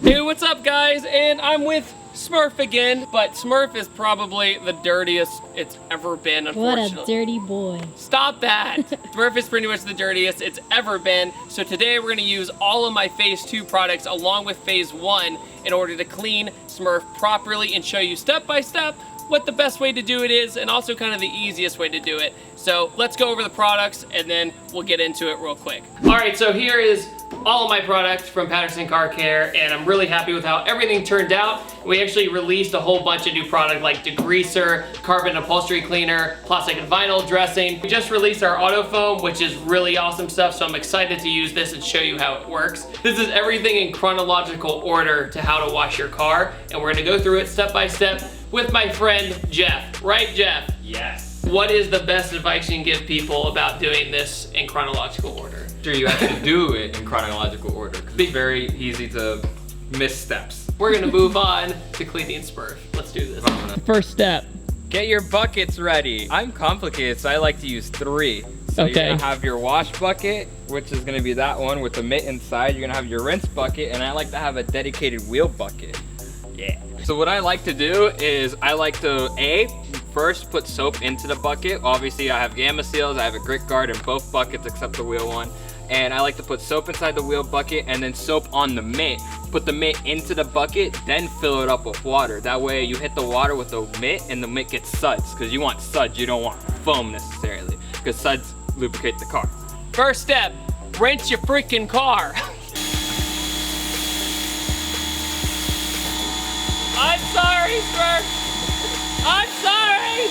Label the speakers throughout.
Speaker 1: Hey, what's up guys? And I'm with Smurrf again, but Smurrf is probably the dirtiest it's ever been, unfortunately.
Speaker 2: What a dirty boy.
Speaker 1: Stop that! Smurrf is pretty much the dirtiest it's ever been. So today we're gonna use all of my phase 2 products along with phase 1 in order to clean Smurrf properly and show you step by step what the best way to do it is and also kind of the easiest way to do it. So let's go over the products and then we'll get into it real quick. All right, so here is all of my products from Patterson Car Care, and I'm really happy with how everything turned out. We actually released a whole bunch of new products like degreaser, carbon upholstery cleaner, plastic and vinyl dressing. We just released our auto foam, which is really awesome stuff, so I'm excited to use this and show you how it works. This is everything in chronological order to how to wash your car, and we're gonna go through it step by step with my friend Jeff. Right, Jeff?
Speaker 3: Yes.
Speaker 1: What is the best advice you can give people about doing this in chronological order?
Speaker 3: Sure, you have to do it in chronological order because it's very easy to miss steps.
Speaker 1: We're gonna move on to cleaning Smurrf. Let's do this.
Speaker 2: First step.
Speaker 3: Get your buckets ready. I'm complicated, so I like to use 3. So
Speaker 1: Okay.
Speaker 3: You're gonna have your wash bucket, which is gonna be that one with the mitt inside. You're gonna have your rinse bucket, and I like to have a dedicated wheel bucket. Yeah. So what I like to do is I like to first put soap into the bucket. Obviously I have gamma seals, I have a grit guard in both buckets except the wheel one. And I like to put soap inside the wheel bucket and then soap on the mitt. Put the mitt into the bucket, then fill it up with water. That way you hit the water with the mitt and the mitt gets suds, because you want suds, you don't want foam necessarily, because suds lubricate the car.
Speaker 1: First step, rinse your freaking car. I'm sorry, Smurrf. I'm sorry.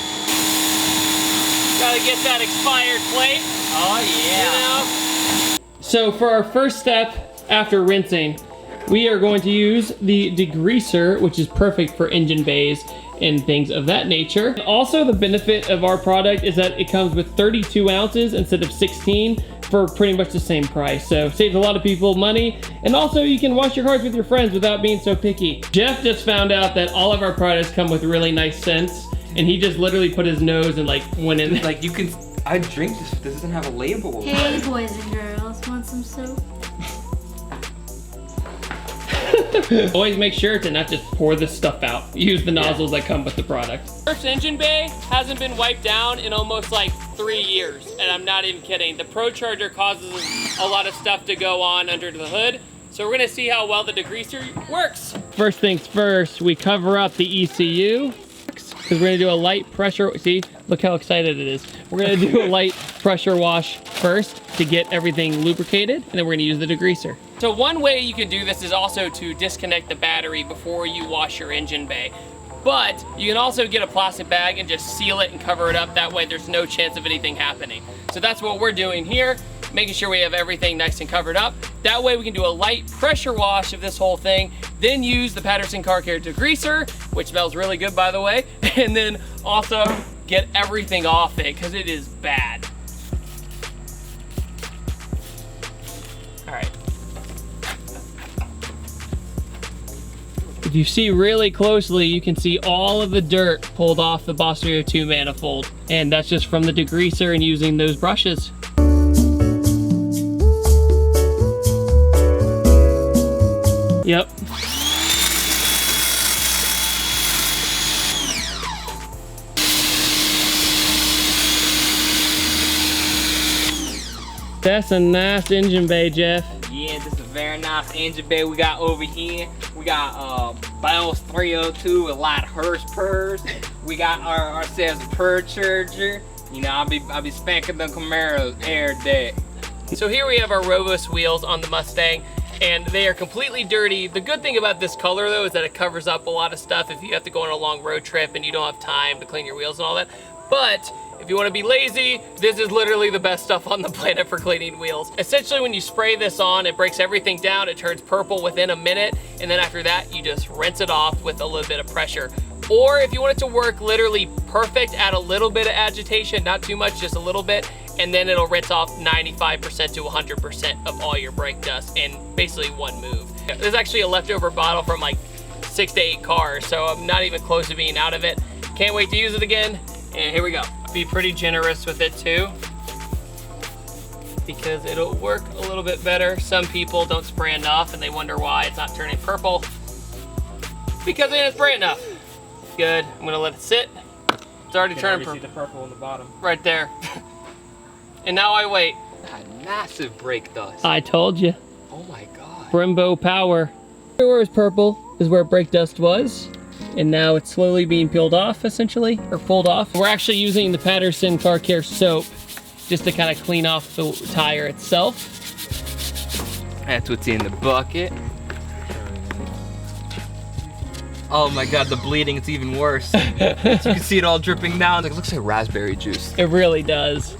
Speaker 1: Gotta get that expired plate.
Speaker 3: Oh yeah.
Speaker 1: You know? So for our first step after rinsing, we are going to use the degreaser, which is perfect for engine bays and things of that nature. Also, the benefit of our product is that it comes with 32 ounces instead of 16 for pretty much the same price. So saves a lot of people money. And also you can wash your cars with your friends without being so picky. Jeff just found out that all of our products come with really nice scents, and he just literally put his nose and like went in.
Speaker 3: Like you can, I drink this, this doesn't have a label.
Speaker 2: Hey boys and girls, want some soap?
Speaker 1: Always make sure to not just pour this stuff out. Use the nozzles that come with the product. Smurrf's engine bay hasn't been wiped down in almost like 3 years, and I'm not even kidding. The Pro Charger causes a lot of stuff to go on under the hood, so we're gonna see how well the degreaser works. First things first, we cover up the ECU, because we're gonna do a light pressure, see, look how excited it is. We're gonna do a light pressure wash first to get everything lubricated, and then we're gonna use the degreaser. So one way you can do this is also to disconnect the battery before you wash your engine bay. But you can also get a plastic bag and just seal it and cover it up. That way there's no chance of anything happening. So that's what we're doing here, making sure we have everything nice and covered up. That way we can do a light pressure wash of this whole thing, then use the Patterson Car Care degreaser, which smells really good by the way, and then also get everything off it because it is bad. All right. If you see really closely, you can see all of the dirt pulled off the Boss 302 manifold, and that's just from the degreaser and using those brushes. Yep. That's a nice engine bay, Jeff.
Speaker 3: Yeah, this is a very nice engine bay we got over here. We got Boss 302 with a lot of horsepower. We got ourselves a Pro Charger. You know, I'll be spanking the Camaros every day. So here we have our Robust wheels on the Mustang, and they are completely dirty. The good thing about this color though is that it covers up a lot of stuff if you have to go on a long road trip and you don't have time to clean your wheels and all that. But if you want to be lazy, this is literally the best stuff on the planet for cleaning wheels. Essentially, when you spray this on, it breaks everything down, it turns purple within a minute, and then after that, you just rinse it off with a little bit of pressure. Or if you want it to work literally perfect, add a little bit of agitation, not too much, just a little bit, and then it'll rinse off 95% to 100% of all your brake dust in basically one move. There's actually a leftover bottle from like 6 to 8 cars, so I'm not even close to being out of it. Can't wait to use it again, and here we go. Be pretty generous with it too.
Speaker 1: because it'll work a little bit better. Some people don't spray enough and they wonder why it's not turning purple. Because they didn't spray enough. Good, I'm gonna let it sit. It's already turning purple.
Speaker 3: See the purple on the bottom.
Speaker 1: Right there. And now I wait.
Speaker 3: God, massive brake dust.
Speaker 1: I told you.
Speaker 3: Oh my God.
Speaker 1: Brembo power. Where it was purple is where brake dust was. And now it's slowly being peeled off, essentially, or pulled off. We're actually using the Patterson car care soap just to kind of clean off the tire itself.
Speaker 3: That's what's in the bucket. Oh my God, the bleeding, it's even worse. You can see it all dripping down. It looks like raspberry juice.
Speaker 1: It really does.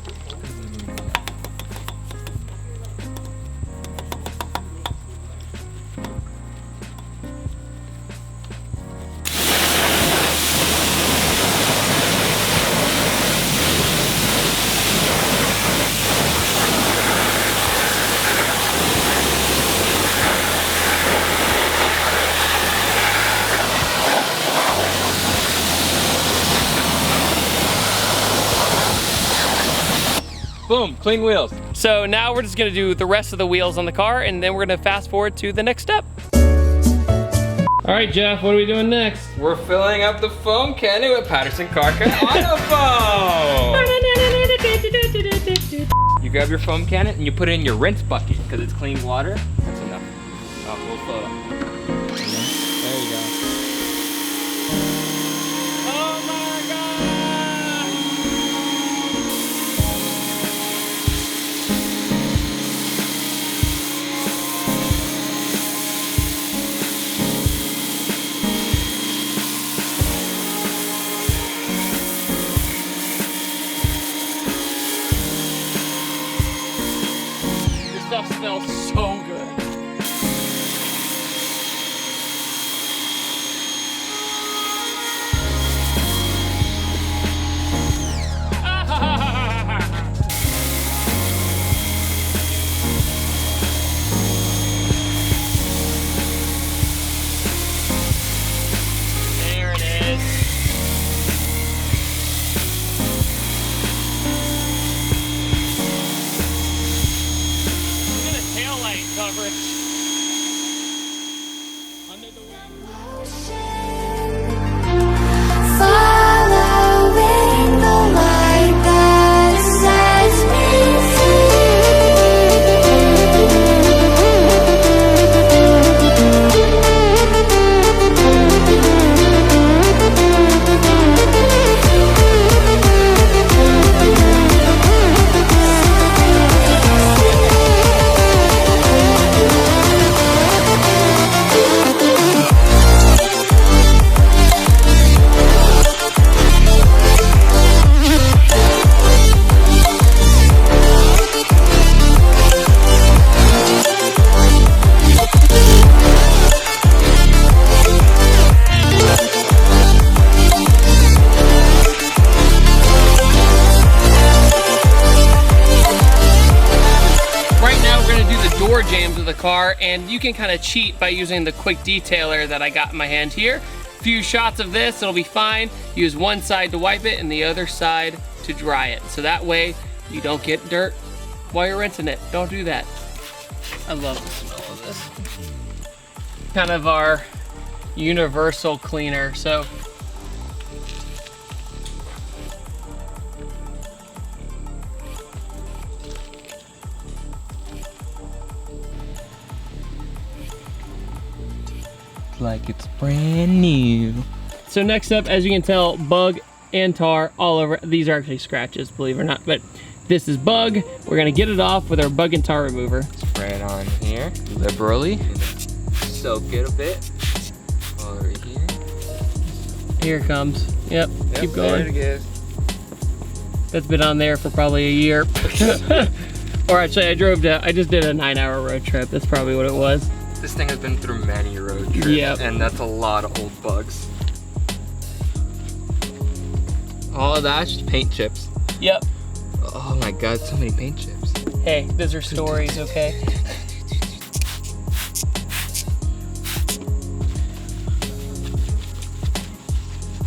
Speaker 3: Boom, clean wheels.
Speaker 1: So now we're just gonna do the rest of the wheels on the car, and then we're gonna fast forward to the next step. All right, Jeff, what are we doing next?
Speaker 3: We're filling up the foam cannon with Patterson Car Care Auto Foam. You grab your foam cannon and you put it in your rinse bucket because it's clean water. That's enough. Oh, we'll fill it up. There you go.
Speaker 1: Oh my God! This stuff smells so good. There it is. Look at the taillight coverage. Under the wing.
Speaker 4: Following the light that sets me
Speaker 1: Right now we're gonna do the door jambs of the car, and you can kind of cheat by using the quick detailer that I got in my hand here. Few shots of this, it'll be fine. Use one side to wipe it and the other side to dry it. So that way you don't get dirt while you're rinsing it. Don't do that. I love the smell of this. Kind of our universal cleaner. So
Speaker 3: Like it's brand new.
Speaker 1: So next up, as you can tell, bug and tar all over. These are actually scratches, believe it or not, but this is bug. We're gonna get it off with our bug and tar remover.
Speaker 3: Spray it on here liberally. Soak it a bit. Over here.
Speaker 1: Here it comes. Yep, keep
Speaker 3: There
Speaker 1: going.
Speaker 3: it is.
Speaker 1: That's been on there for probably a year. Or actually, I just did a 9-hour road trip. That's probably what it was.
Speaker 3: This thing has been through many road trips,
Speaker 1: Yep.
Speaker 3: and that's a lot of old bugs. All of that's just paint chips.
Speaker 1: Yep.
Speaker 3: Oh my God, so many paint chips.
Speaker 1: Hey, those are stories, okay?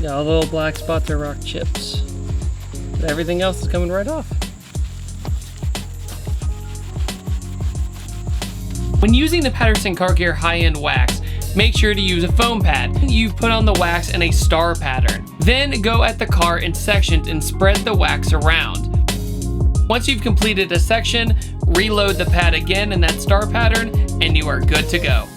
Speaker 1: Yeah, all the little black spots are rock chips. Everything else is coming right off. When using the Patterson Car Care high-end wax, make sure to use a foam pad. You put on the wax in a star pattern. Then go at the car in sections and spread the wax around. Once you've completed a section, reload the pad again in that star pattern and you are good to go.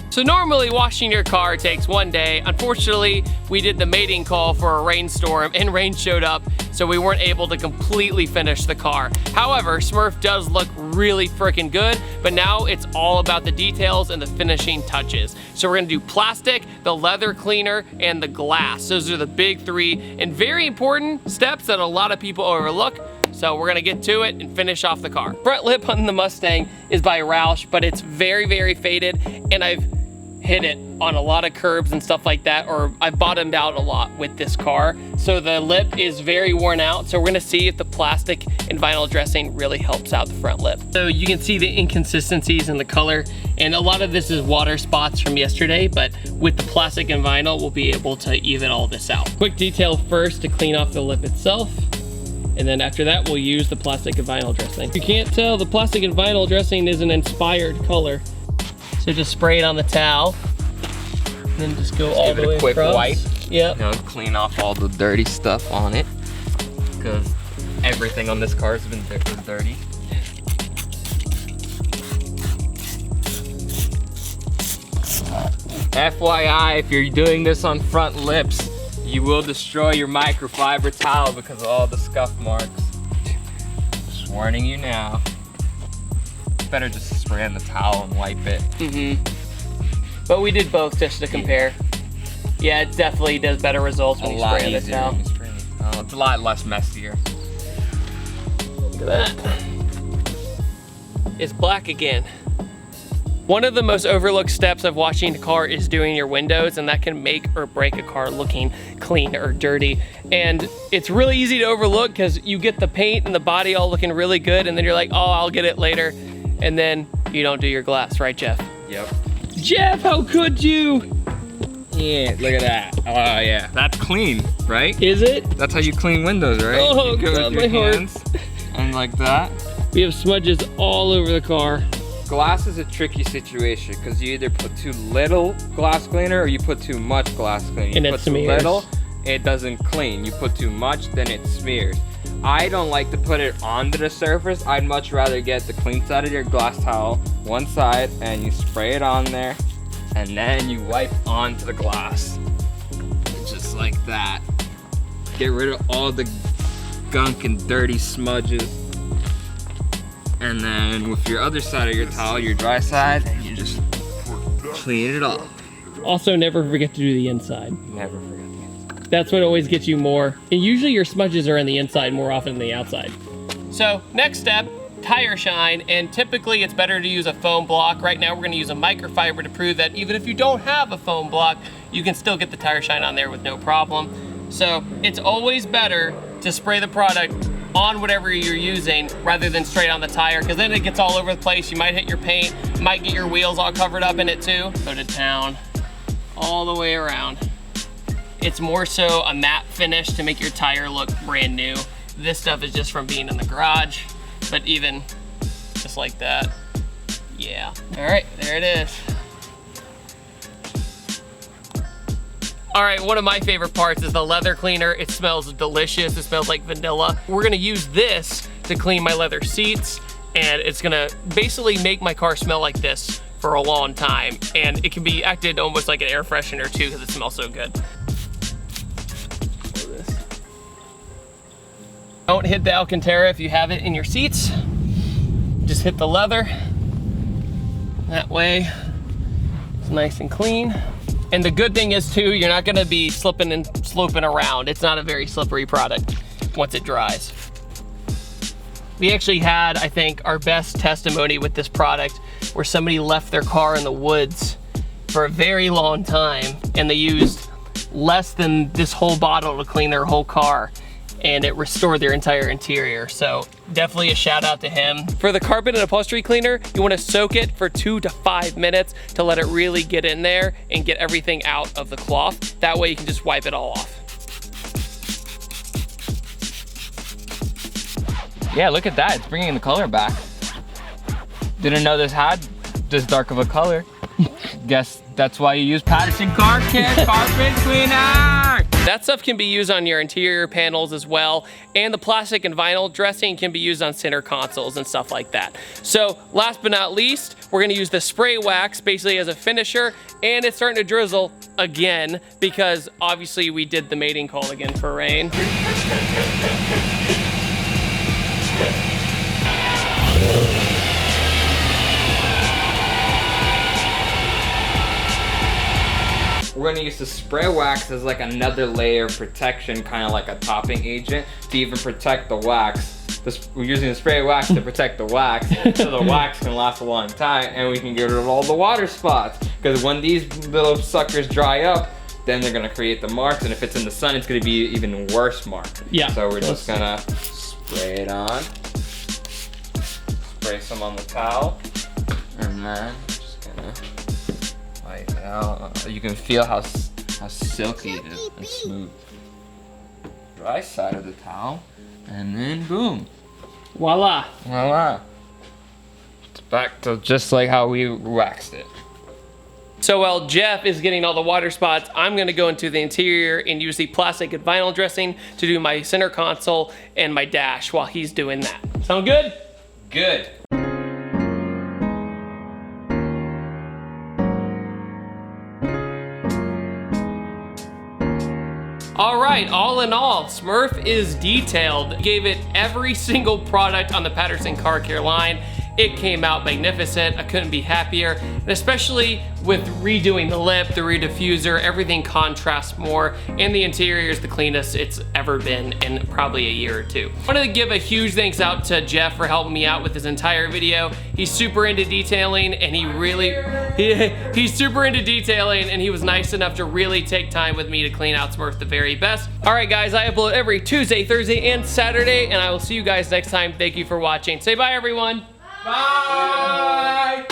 Speaker 1: So normally washing your car takes one day. Unfortunately, we did the mating call for a rainstorm and rain showed up, so we weren't able to completely finish the car. However, Smurrf does look really freaking good, but now it's all about the details and the finishing touches. So we're gonna do plastic, the leather cleaner, and the glass. Those are the big three and very important steps that a lot of people overlook. So we're gonna get to it and finish off the car. Front lip on the Mustang is by Roush, but it's very, very faded, and I've hit it on a lot of curbs and stuff like that, or I've bottomed out a lot with this car. So the lip is very worn out. So we're gonna see if the plastic and vinyl dressing really helps out the front lip. So you can see the inconsistencies in the color, and a lot of this is water spots from yesterday, but with the plastic and vinyl, we'll be able to even all this out. Quick detail first to clean off the lip itself. And then after that, we'll use the plastic and vinyl dressing. You can't tell, the plastic and vinyl dressing is an inspired color. So just spray it on the towel, and then just go all the way across.
Speaker 3: Give it a quick wipe.
Speaker 1: Yep.
Speaker 3: You know, clean off all the dirty stuff on it, because everything on this car has been dirty. FYI, if you're doing this on front lips, you will destroy your microfiber towel because of all the scuff marks. Just warning you now. Better just spray on the towel and wipe it.
Speaker 1: But we did both just to compare. Yeah, it definitely does better results when you spray on the towel.
Speaker 3: It's a lot less messier.
Speaker 1: Look at that. It's black again. One of the most overlooked steps of washing a car is doing your windows, and that can make or break a car looking clean or dirty. And it's really easy to overlook because you get the paint and the body all looking really good, and then you're like, oh, I'll get it later. And then you don't do your glass, right, Jeff?
Speaker 3: Yep.
Speaker 1: Jeff, how could you?
Speaker 3: Yeah, look at that. Oh yeah, that's clean, right?
Speaker 1: Is it?
Speaker 3: That's how you clean windows, right?
Speaker 1: Oh,
Speaker 3: you go
Speaker 1: God,
Speaker 3: with your
Speaker 1: my heart.
Speaker 3: hands and like that.
Speaker 1: We have smudges all over the car.
Speaker 3: Glass is a tricky situation because you either put too little glass cleaner or you put too much glass cleaner.
Speaker 1: And
Speaker 3: You
Speaker 1: it
Speaker 3: put too
Speaker 1: smears.
Speaker 3: little, it doesn't clean. You put too much, then it smears. I don't like to put it onto the surface. I'd much rather get the clean side of your glass towel, one side, and you spray it on there, and then you wipe onto the glass. Just like that. Get rid of all the gunk and dirty smudges. And then with your other side of your towel, your dry side, you just clean it off.
Speaker 1: Also, never forget to do the inside.
Speaker 3: Never forget the inside.
Speaker 1: That's what always gets you more. And usually your smudges are in the inside more often than the outside. So next step, tire shine. And typically it's better to use a foam block. Right now we're gonna use a microfiber to prove that even if you don't have a foam block, you can still get the tire shine on there with no problem. So it's always better to spray the product on whatever you're using rather than straight on the tire, because then it gets all over the place. You might hit your paint, might get your wheels all covered up in it too. Go to town, all the way around. It's more so a matte finish to make your tire look brand new. This stuff is just from being in the garage, but even just like that, yeah. All right, there it is. All right, one of my favorite parts is the leather cleaner. It smells delicious. It smells like vanilla. We're gonna use this to clean my leather seats, and it's gonna basically make my car smell like this for a long time. And it can be acted almost like an air freshener too, because it smells so good. Don't hit the Alcantara if you have it in your seats. Just hit the leather. That way, it's nice and clean. And the good thing is too, you're not gonna be slipping and sloping around. It's not a very slippery product once it dries. We actually had, I think, our best testimony with this product where somebody left their car in the woods for a very long time, and they used less than this whole bottle to clean their whole car, and it restored their entire interior. So definitely a shout out to him. For the carpet and upholstery cleaner, you want to soak it for 2 to 5 minutes to let it really get in there and get everything out of the cloth. That way you can just wipe it all off.
Speaker 3: Yeah, look at that, it's bringing the color back. Didn't know this had this dark of a color. Guess that's why you use Patterson Car Care Carpet Cleaner.
Speaker 1: That stuff can be used on your interior panels as well, and the plastic and vinyl dressing can be used on center consoles and stuff like that. So last but not least, we're gonna use the spray wax basically as a finisher, and it's starting to drizzle again because obviously we did the mating call again for rain.
Speaker 3: We're gonna use the spray wax as like another layer of protection, kind of like a topping agent to even protect the wax. We're using the spray wax to protect the wax so the wax can last a long time and we can get rid of all the water spots. Because when these little suckers dry up, then they're gonna create the marks, and if it's in the sun, it's gonna be an even worse mark. Yeah. So we're just gonna spray it on. Spray some on the towel, and then just gonna wipe it out. You can feel how silky it is and smooth. Dry side of the towel, and then boom.
Speaker 1: Voila.
Speaker 3: Voila. It's back to just like how we waxed it.
Speaker 1: So while Jeff is getting all the water spots, I'm gonna go into the interior and use the plastic and vinyl dressing to do my center console and my dash while he's doing that. Sound good?
Speaker 3: Good.
Speaker 1: All right, all in all, Smurrf is detailed. Gave it every single product on the Patterson Car Care line. It came out magnificent. I couldn't be happier, and especially with redoing the lip, the rediffuser, everything contrasts more, and the interior is the cleanest it's ever been in probably a year or two. I wanted to give a huge thanks out to Jeff for helping me out with this entire video. He's super into detailing, and he's super into detailing, and he was nice enough to really take time with me to clean out Smurrf the very best. All right, guys, I upload every Tuesday, Thursday, and Saturday, and I will see you guys next time. Thank you for watching. Say bye, everyone.
Speaker 3: Bye!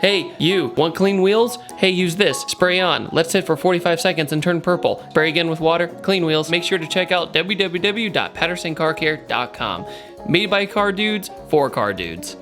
Speaker 1: Hey, you, want clean wheels? Hey, use this, spray on. Let's sit for 45 seconds and turn purple. Spray again with water, clean wheels. Make sure to check out www.pattersoncarcare.com. Made by car dudes, for car dudes.